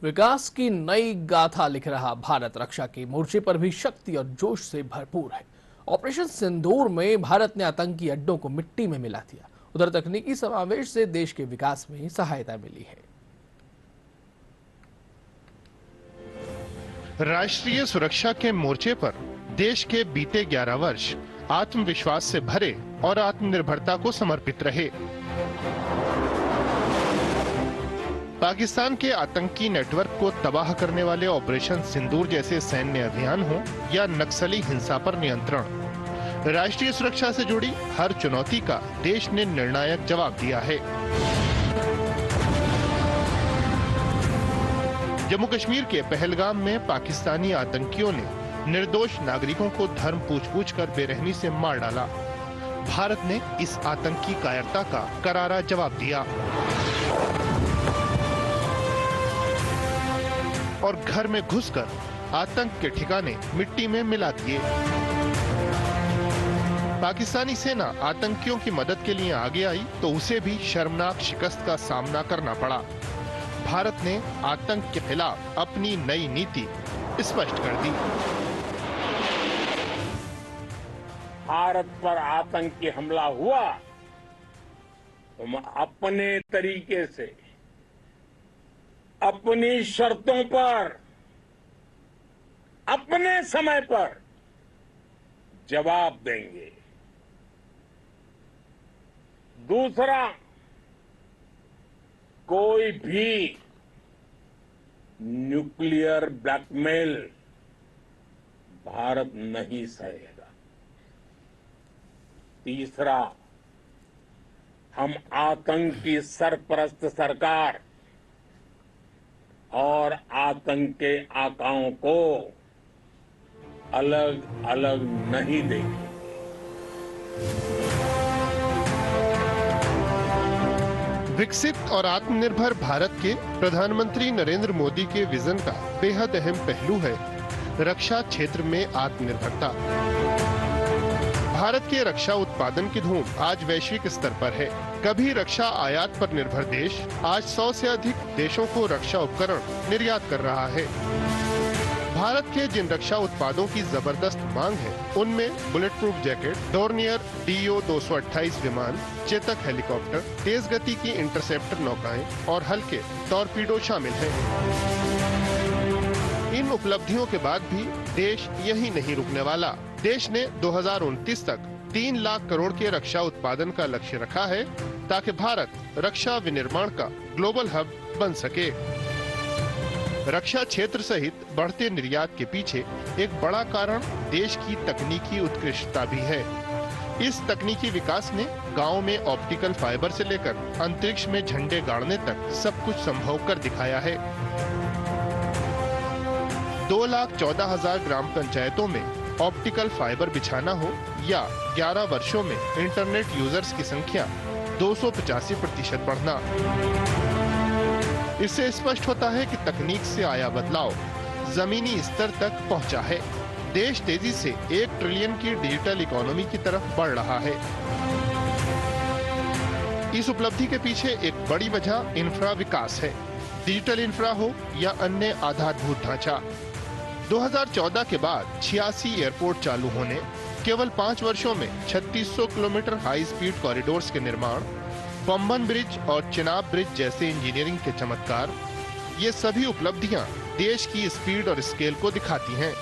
विकास की नई गाथा लिख रहा भारत रक्षा के मोर्चे पर भी शक्ति और जोश से भरपूर है। ऑपरेशन सिंदूर में भारत ने आतंकी अड्डों को मिट्टी में मिला दिया। उधर तकनीकी समावेश से देश के विकास में सहायता मिली है। राष्ट्रीय सुरक्षा के मोर्चे पर देश के बीते 11 वर्ष आत्मविश्वास से भरे और आत्मनिर्भरता को समर्पित रहे। पाकिस्तान के आतंकी नेटवर्क को तबाह करने वाले ऑपरेशन सिंदूर जैसे सैन्य अभियान हो या नक्सली हिंसा पर नियंत्रण, राष्ट्रीय सुरक्षा से जुड़ी हर चुनौती का देश ने निर्णायक जवाब दिया है। जम्मू कश्मीर के पहलगाम में पाकिस्तानी आतंकियों ने निर्दोष नागरिकों को धर्म पूछ-पूछ कर बेरहमी से मार डाला। भारत ने इस आतंकी कायरता का करारा जवाब दिया और घर में घुसकर आतंक के ठिकाने मिट्टी में मिला दिए। पाकिस्तानी सेना आतंकियों की मदद के लिए आगे आई तो उसे भी शर्मनाक शिकस्त का सामना करना पड़ा। भारत ने आतंक के खिलाफ अपनी नई नीति स्पष्ट कर दी। भारत पर आतंकी हमला हुआ तो हम अपने तरीके से, अपनी शर्तों पर, अपने समय पर जवाब देंगे। दूसरा, कोई भी न्यूक्लियर ब्लैकमेल भारत नहीं सहेगा। तीसरा, हम आतंक की सरपरस्त सरकार और आतंक के आकाओं को अलग अलग नहीं देंगे। विकसित और आत्मनिर्भर भारत के प्रधानमंत्री नरेंद्र मोदी के विजन का बेहद अहम पहलू है रक्षा क्षेत्र में आत्मनिर्भरता। भारत के रक्षा उत्पादन की धूम आज वैश्विक स्तर पर है। कभी रक्षा आयात पर निर्भर देश आज 100 से अधिक देशों को रक्षा उपकरण निर्यात कर रहा है। भारत के जिन रक्षा उत्पादों की जबरदस्त मांग है, उनमें bullet proof jacket, Dornier DO-228 विमान, चेतक हेलीकॉप्टर, तेज गति की इंटरसेप्टर नौकाएं और हल्के टॉर्पीडो शामिल हैं। इन उपलब्धियों के बाद भी देश यही नहीं रुकने वाला। देश ने 2029 तक 3 लाख करोड़ के रक्षा उत्पादन का लक्ष्य रखा है ताकि भारत रक्षा विनिर्माण का ग्लोबल हब बन सके। रक्षा क्षेत्र सहित बढ़ते निर्यात के पीछे एक बड़ा कारण देश की तकनीकी उत्कृष्टता भी है। इस तकनीकी विकास ने गांव में ऑप्टिकल फाइबर से लेकर अंतरिक्ष में झंडे गाड़ने तक सब कुछ संभव कर दिखाया है। 2,14,000 ग्राम पंचायतों में ऑप्टिकल फाइबर बिछाना हो या 11 वर्षों में इंटरनेट यूजर्स की संख्या 285% बढ़ना, इससे स्पष्ट होता है कि तकनीक से आया बदलाव जमीनी स्तर तक पहुंचा है। देश तेजी से 1 ट्रिलियन की डिजिटल इकोनॉमी की तरफ बढ़ रहा है। इस उपलब्धि के पीछे एक बड़ी वजह इंफ्रा विकास है, डिजिटल इंफ्रा हो या अन्य आधारभूत ढांचा। 2014 के बाद 86 एयरपोर्ट चालू होने, केवल 5 वर्षों में 3600 किलोमीटर हाई स्पीड कॉरिडोर्स के निर्माण, पंबन ब्रिज और चिनाब ब्रिज जैसे इंजीनियरिंग के चमत्कार, ये सभी उपलब्धियां देश की स्पीड और स्केल को दिखाती हैं।